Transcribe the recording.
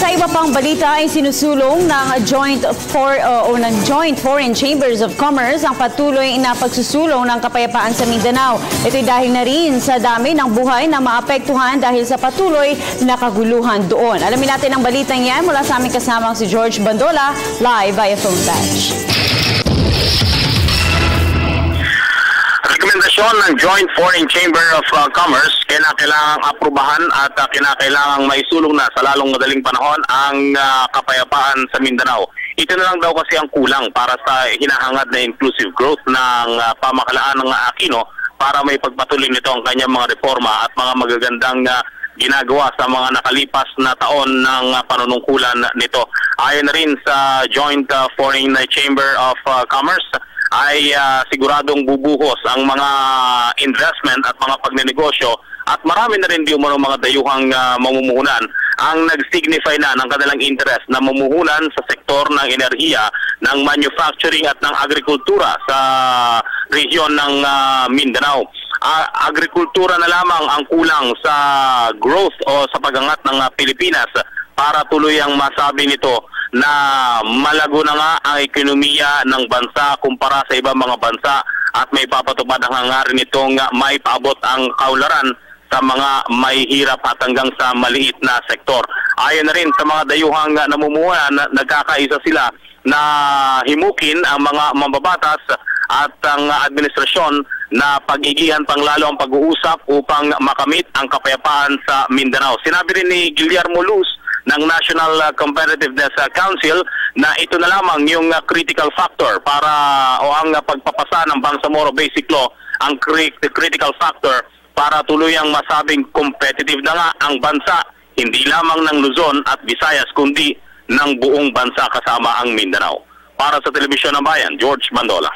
Sa iba pang balita ay sinusulong ng Joint Foreign Chambers of Commerce ang patuloy na pagsusulong ng kapayapaan sa Mindanao. Ito'y dahil na rin sa dami ng buhay na maapektuhan dahil sa patuloy na kaguluhan doon. Alamin natin ang balitang yan mula sa aming kasamang si George Bandola, live via phone touch. Rekomendasyon ng Joint Foreign Chamber of Commerce, kinakailangang aprubahan at kinakailangang maisulong na sa lalong madaling panahon ang kapayapaan sa Mindanao. Ito na lang daw kasi ang kulang para sa hinahangad na inclusive growth ng pamahalaan ng Aquino para may pagpatuloy nito ang kanyang mga reforma at mga magagandang ginagawa sa mga nakalipas na taon ng panunungkulan nito. Ayon na rin sa Joint Foreign Chamber of Commerce, ay siguradong bubuhos ang mga investment at mga pagnenegosyo at marami na rin di umano mga dayuhang mamumuhunan ang nag-signify na ng kanilang interest na mamumuhunan sa sektor ng enerhiya, ng manufacturing at ng agrikultura sa rehiyon ng Mindanao. Agrikultura na lamang ang kulang sa growth o sa pagangat ng Pilipinas para tuloy ang masabi nito na malago na nga ang ekonomiya ng bansa kumpara sa ibang mga bansa at may papatupad ang hangarin nitong may paabot ang kaunlaran sa mga may hirap at hanggang sa maliit na sektor. Ayon na rin sa mga dayuhang namumuhunan, nagkakaisa sila na himukin ang mga mambabatas at ang administrasyon na pag-igihan pang lalo ang pag-uusap upang makamit ang kapayapaan sa Mindanao. Sinabi rin ni Guillermo Luz ng National Competitiveness Council na ito na lamang yung critical factor para o ang pagpapasa ng Bangsamoro Basic Law ang critical factor para tuluyang masabing competitive na nga ang bansa, hindi lamang ng Luzon at Visayas kundi ng buong bansa kasama ang Mindanao. Para sa Telebisyon ng Bayan, George Bandola.